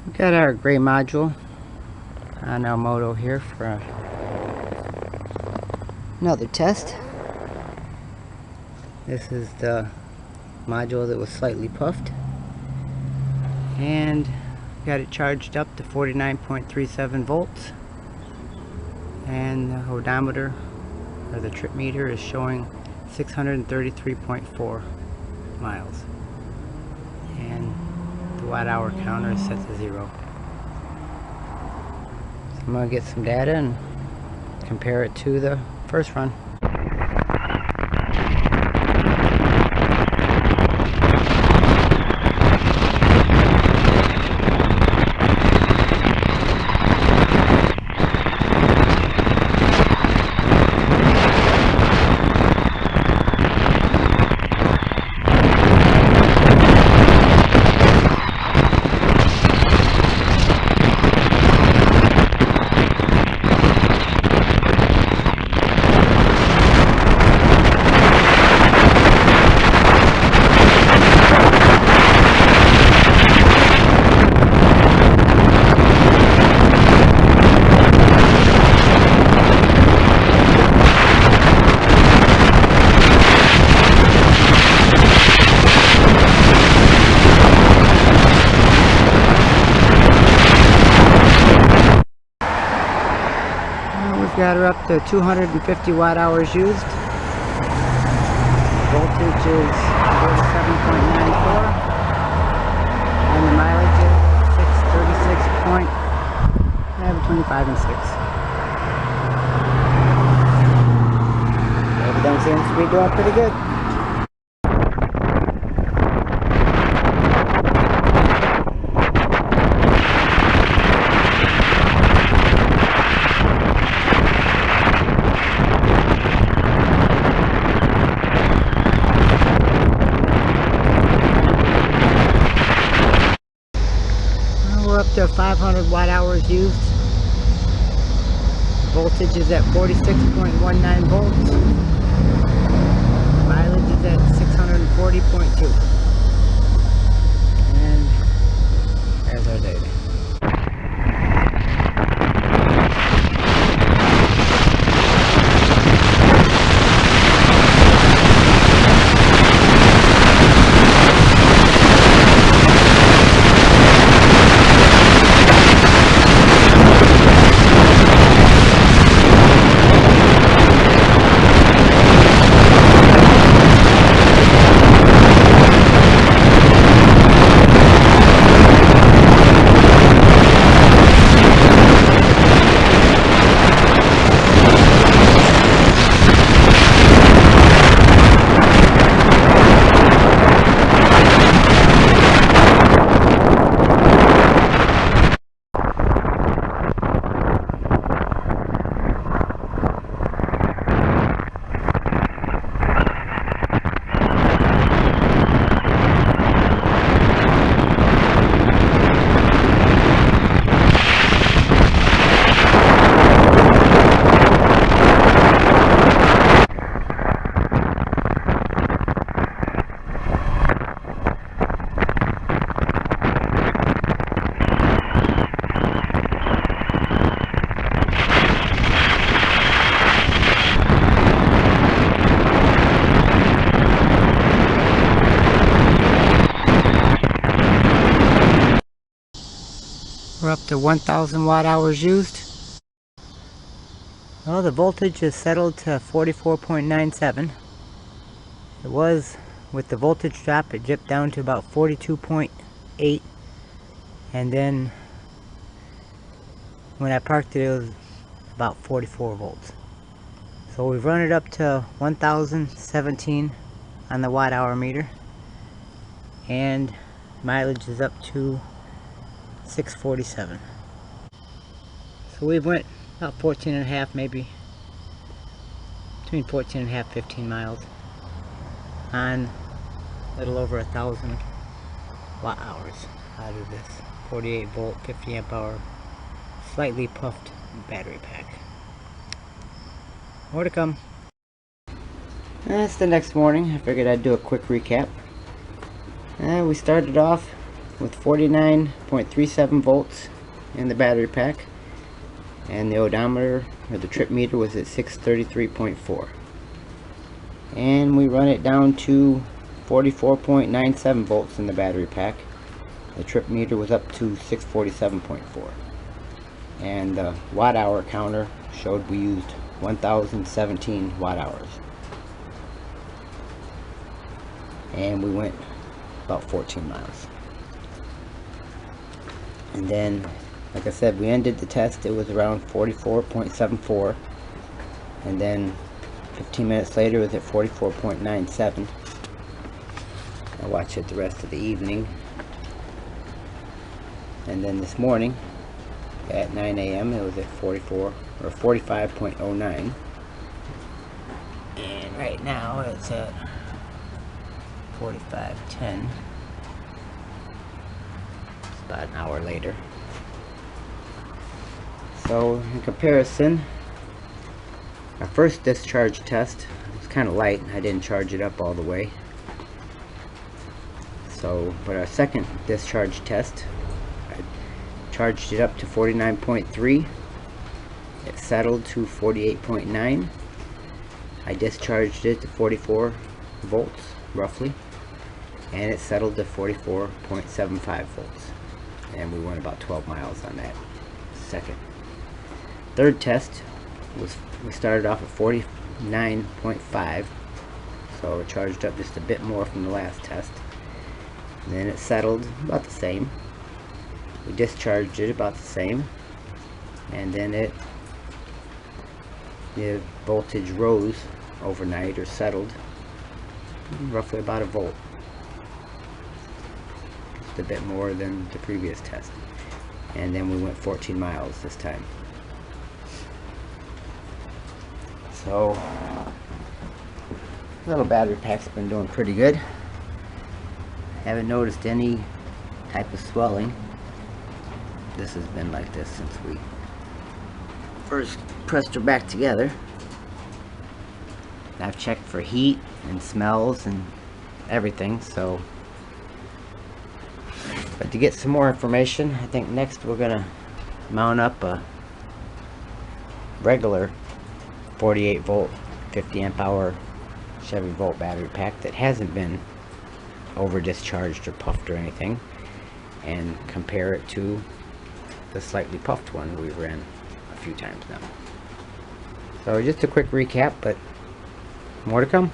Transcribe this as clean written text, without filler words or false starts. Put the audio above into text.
We got our gray module on our moto here for another test. This is the module that was slightly puffed, and got it charged up to 49.37 volts, and the odometer or the trip meter is showing 633.4 miles, and the watt hour counter is set to 0. So I'm going to get some data and compare it to the first run. Got her up to 250 watt hours used. Voltage is 47.94, and the mileage is 636 between 5 and 6. Everything seems to be doing pretty good. We're up to 500 watt hours used. Voltage is at 46.19 volts. Mileage is at 640.2. And there's our data. We're up to 1,000 watt hours used. Well, the voltage is settled to 44.97. It was, with the voltage drop, it dipped down to about 42.8, and then when I parked it, it was about 44 volts. So we've run it up to 1,017 on the watt hour meter, and mileage is up to 647. So we went about 14 and a half, maybe between 14 and a half, 15 miles on a little over 1,000 watt hours out of this 48 volt 50 amp hour slightly puffed battery pack. More to come. That's the next morning. I figured I'd do a quick recap. We started off with 49.37 volts in the battery pack, and the odometer, or the trip meter, was at 633.4, and we run it down to 44.97 volts in the battery pack. The trip meter was up to 647.4, and the watt hour counter showed we used 1017 watt hours, and we went about 14 miles. And then, like I said, we ended the test. It was around 44.74, and then 15 minutes later it was at 44.97. I watched it the rest of the evening, and then this morning at 9 a.m. it was at 45.09, and right now it's at 45.10. About an hour later. So in comparison, our first discharge test was kind of light. I didn't charge it up all the way. So, but our second discharge test, I charged it up to 49.3. It settled to 48.9. I discharged it to 44 volts roughly, and it settled to 44.75 volts. And we went about 12 miles on that second. Third test was, we started off at 49.5, so it charged up just a bit more from the last test. And then it settled about the same. We discharged it about the same, and then the voltage rose overnight, or settled roughly about a volt, a bit more than the previous test. And then we went 14 miles this time. So the little battery pack's been doing pretty good. Haven't noticed any type of swelling. This has been like this since we first pressed her back together. I've checked for heat and smells and everything, so. But to get some more information, I think next we're gonna mount up a regular 48 volt 50 amp hour Chevy Volt battery pack that hasn't been over discharged or puffed or anything, and compare it to the slightly puffed one we ran a few times now. So just a quick recap, but more to come.